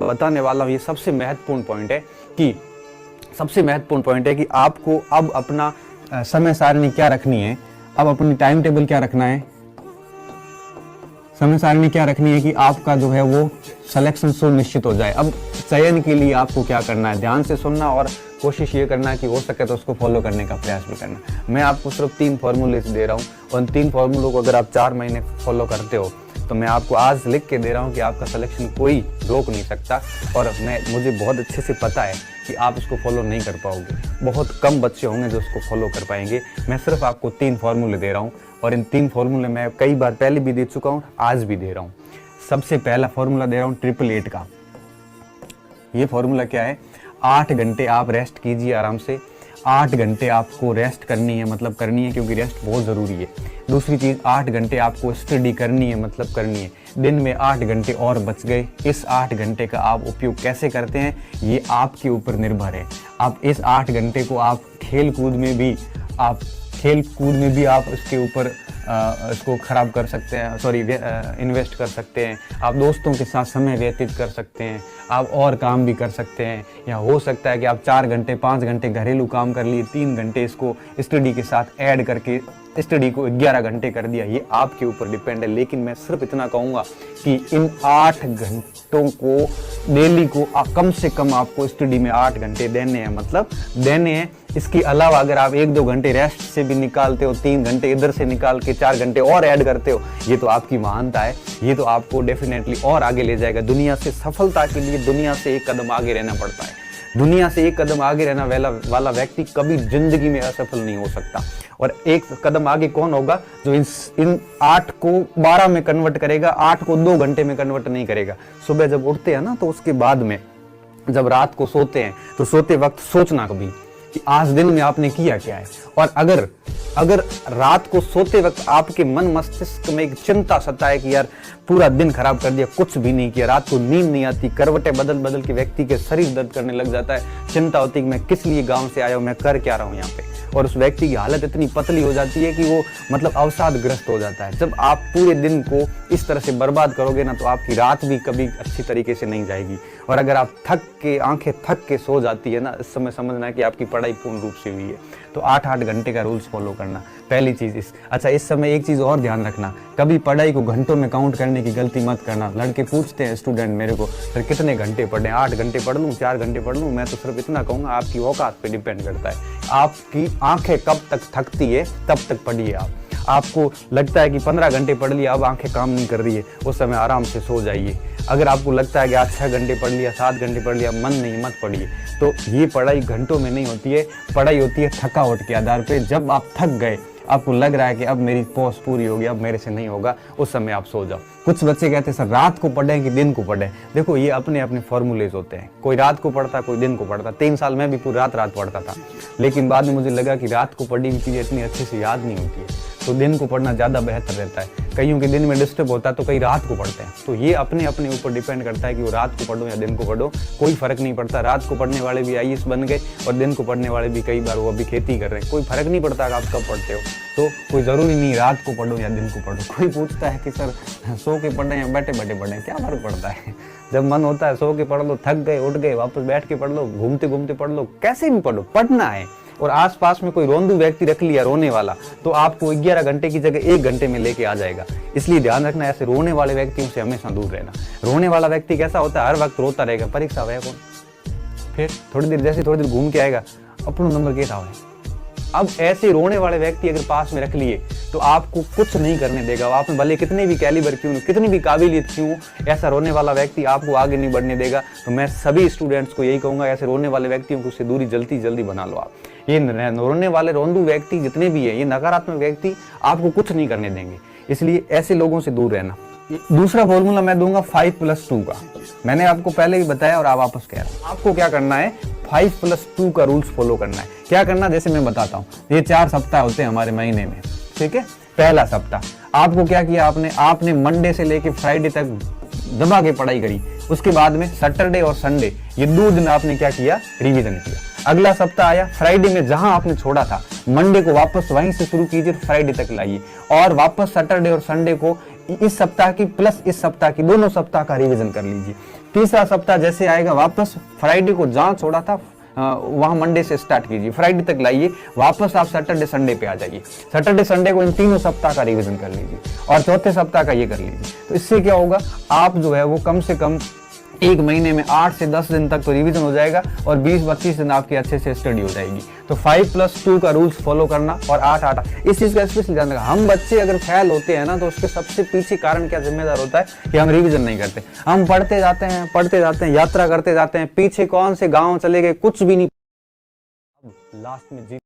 बताने वाला हूँ ये सबसे महत्वपूर्ण पॉइंट है कि आपको अब अपना समय सारणी क्या रखनी है, अब अपनी टाइम टेबल क्या रखना है, समय सारणी क्या रखनी है कि आपका जो है वो सिलेक्शन सुनिश्चित हो जाए। अब चयन के लिए आपको क्या करना है, ध्यान से सुनना और कोशिश ये करना है कि हो सके तो उसको फॉलो करने का प्रयास भी करना। मैं आपको सिर्फ 3 फॉर्मूले दे रहा हूँ और उन 3 फॉर्मूलों को अगर आप 4 महीने फॉलो करते हो तो मैं आपको आज लिख के दे रहा हूँ कि आपका सिलेक्शन कोई रोक नहीं सकता। और मुझे बहुत अच्छे से पता है कि आप इसको फॉलो नहीं कर पाओगे, बहुत कम बच्चे होंगे जो इसको फॉलो कर पाएंगे। मैं सिर्फ आपको 3 फॉर्मूले दे रहा हूँ और इन 3 फॉर्मूले मैं कई बार पहले भी दे चुका हूँ, आज भी दे रहा हूँ। सबसे पहला फॉर्मूला दे रहा हूँ 888 का। ये फॉर्मूला क्या है, 8 घंटे आप रेस्ट कीजिए आराम से। 8 घंटे आपको रेस्ट करनी है, मतलब करनी है, क्योंकि रेस्ट बहुत ज़रूरी है। दूसरी चीज़, 8 घंटे आपको स्टडी करनी है, मतलब करनी है। दिन में 8 घंटे और बच गए। इस 8 घंटे का आप उपयोग कैसे करते हैं ये आपके ऊपर निर्भर है। आप इस 8 घंटे को आप खेल कूद में भी आप इसके ऊपर इसको खराब कर सकते हैं, इन्वेस्ट कर सकते हैं। आप दोस्तों के साथ समय व्यतीत कर सकते हैं, आप और काम भी कर सकते हैं। या हो सकता है कि आप 4 घंटे 5 घंटे घरेलू काम कर लिए, 3 घंटे इसको स्टडी के साथ ऐड करके स्टडी को 11 घंटे कर दिया। ये आपके ऊपर डिपेंड है। लेकिन मैं सिर्फ इतना कहूँगा कि इन 8 घंटों को डेली को कम से कम आपको स्टडी में 8 घंटे देने हैं, मतलब देने हैं। इसके अलावा अगर आप 1-2 घंटे रेस्ट से भी निकालते हो, 3 घंटे इधर से निकाल के 4 घंटे और ऐड करते हो, ये तो आपकी महानता है। ये तो आपको डेफिनेटली और आगे ले जाएगा। दुनिया से सफलता के लिए दुनिया से एक कदम आगे रहना पड़ता है। दुनिया से एक कदम आगे रहना वाला व्यक्ति कभी जिंदगी में असफल नहीं हो सकता। और एक कदम आगे कौन होगा, जो इन 8 को 12 में कन्वर्ट करेगा, 8 को 2 घंटे में कन्वर्ट नहीं करेगा। सुबह जब उठते हैं ना, तो उसके बाद में जब रात को सोते हैं तो सोते वक्त सोचना कभी कि आज दिन में आपने किया क्या है। और अगर रात को सोते वक्त आपके मन मस्तिष्क में एक चिंता सताए कि यार पूरा दिन खराब कर दिया, कुछ भी नहीं किया, रात को नींद नहीं आती, करवटें बदल बदल के व्यक्ति के शरीर दर्द करने लग जाता है, चिंता होती है कि मैं किस लिए गांव से आया हूँ, मैं कर क्या रहा हूँ यहाँ पे। और उस व्यक्ति की हालत इतनी पतली हो जाती है कि वो मतलब अवसादग्रस्त हो जाता है। जब आप पूरे दिन को इस तरह से बर्बाद करोगे ना, तो आपकी रात भी कभी अच्छी तरीके से नहीं जाएगी। और अगर आप आंखें थक के सो जाती है ना, इस समय समझना है कि आपकी पढ़ाई पूर्ण रूप से हुई है। तो 8-8 घंटे का रूल्स फॉलो करना पहली चीज़। इस समय एक चीज़ और ध्यान रखना, कभी पढ़ाई को घंटों में काउंट करने की गलती मत करना। लड़के पूछते हैं स्टूडेंट मेरे को, सर कितने घंटे पढ़ें, 8 घंटे पढ़ लूँ, 4 घंटे पढ़ लूँ। मैं तो सिर्फ इतना कहूँगा, आपकी औकात पे डिपेंड करता है। आपकी आंखें कब तक थकती है तब तक पढ़िए आप। आपको लगता है कि 15 घंटे पढ़ लिया, अब आंखें काम नहीं कर रही है, उस समय आराम से सो जाइए। अगर आपको लगता है कि आज 6 घंटे पढ़ लिया, 7 घंटे पढ़ लिया, मन नहीं, मत पढ़िए। तो ये पढ़ाई घंटों में नहीं होती है, पढ़ाई होती है थकावट के आधार पे। जब आप थक गए, आपको लग रहा है कि अब मेरी पॉज पूरी होगी, अब मेरे से नहीं होगा, उस समय आप सो जाओ। कुछ बच्चे कहते हैं सर रात को पढ़ें कि दिन को पढ़ें। देखो ये अपने अपने फॉर्मूलेज होते हैं, कोई रात को पढ़ता, कोई दिन को पढ़ता। 3 साल में भी पूरी रात पढ़ता था, लेकिन बाद में मुझे लगा कि रात को पढ़ी हुई चीज़ें इतनी अच्छे से याद नहीं होती है, तो दिन को पढ़ना ज़्यादा बेहतर रहता है। कईयों के दिन में डिस्टर्ब होता है तो कई रात को पढ़ते हैं। तो ये अपने अपने ऊपर डिपेंड करता है कि वो रात को पढ़ो या दिन को पढ़ो, कोई फर्क नहीं पड़ता। रात को पढ़ने वाले भी IAS बन गए और दिन को पढ़ने वाले भी कई बार वो अभी खेती कर रहे हैं। कोई फर्क नहीं पड़ता आप कब पढ़ते हो। तो कोई ज़रूरी नहीं रात को पढ़ो या दिन को पढ़ो। कोई पूछता है कि सर सो के पढ़ें या बैठे बैठे पढ़ें, क्या फर्क पड़ता है। जब मन होता है सो के पढ़ लो, थक गए उठ गए, वापस बैठ के पढ़ लो, घूमते घूमते पढ़ लो, कैसे भी पढ़ो, पढ़ना है। और आसपास में कोई रोंदू व्यक्ति रख लिया रोने वाला, तो आपको 11 घंटे की जगह 1 घंटे में लेके आ जाएगा। इसलिए ध्यान रखना, ऐसे रोने वाले व्यक्तियों से हमेशा दूर रहना। रोने वाला व्यक्ति कैसा होता है, हर वक्त रोता रहेगा, परीक्षा है कौन, फिर थोड़ी देर घूम के आएगा, अपना नंबर के था। अब ऐसे रोने वाले व्यक्ति अगर पास में रख लिए तो आपको कुछ नहीं करने देगा। आप में भले कितने भी कैलिबर क्यों, कितनी भी काबिलियत क्यों, ऐसा रोने वाला व्यक्ति आपको आगे नहीं बढ़ने देगा। तो मैं सभी स्टूडेंट्स को यही कहूँगा, ऐसे रोने वाले व्यक्तियों को उससे दूरी जल्दी बना लो आप। ये रोने वाले रोंदू व्यक्ति जितने भी है, ये नकारात्मक व्यक्ति आपको कुछ नहीं करने देंगे, इसलिए ऐसे लोगों से दूर रहना। दूसरा फॉर्मूला मैं दूंगा 5+2 का। मैंने आपको पहले ही बताया और आप वापस कह रहा हूं। आपको क्या करना है, 5+2 का रूल्स फॉलो करना है। क्या करना, जैसे मैं बताता हूँ। ये 4 सप्ताह होते हैं हमारे महीने में, ठीक है। पहला सप्ताह आपको क्या किया, आपने मंडे से लेके फ्राइडे तक दबा के पढ़ाई करी। उसके बाद में सैटरडे और संडे, ये 2 दिन आपने क्या किया, रिवीजन किया। अगला सप्ताह आया, फ्राइडे में जहां आपने छोड़ा था, मंडे को वापस वहीं से शुरू कीजिए, फ्राइडे तक लाइए। और वापस सैटरडे और संडे को इस सप्ताह की प्लस इस सप्ताह की, दोनों सप्ताह का रिवीजन कर लीजिए। तीसरा सप्ताह जैसे आएगा वापस फ्राइडे को जहां छोड़ा था वहां मंडे से स्टार्ट कीजिए, फ्राइडे तक लाइए, वापस आप सैटरडे संडे पे आ जाइए। सैटरडे संडे को इन तीनों सप्ताह का रिवीजन कर लीजिए और चौथे सप्ताह का ये कर लीजिए। तो इससे क्या होगा, आप जो है वो कम से कम एक महीने में 8 से 10 दिन तक तो रिवीजन हो जाएगा और 20-25 दिन आपकी अच्छे से स्टडी हो जाएगी। तो 5+2 का रूल्स फॉलो करना और 8-8 इस चीज का स्पेशली ध्यान रखना। हम बच्चे अगर फेल होते हैं ना तो उसके सबसे पीछे कारण क्या जिम्मेदार होता है कि हम रिवीजन नहीं करते। हम पढ़ते जाते हैं, यात्रा करते जाते हैं, पीछे कौन से गाँव चले गए कुछ भी नहीं, लास्ट में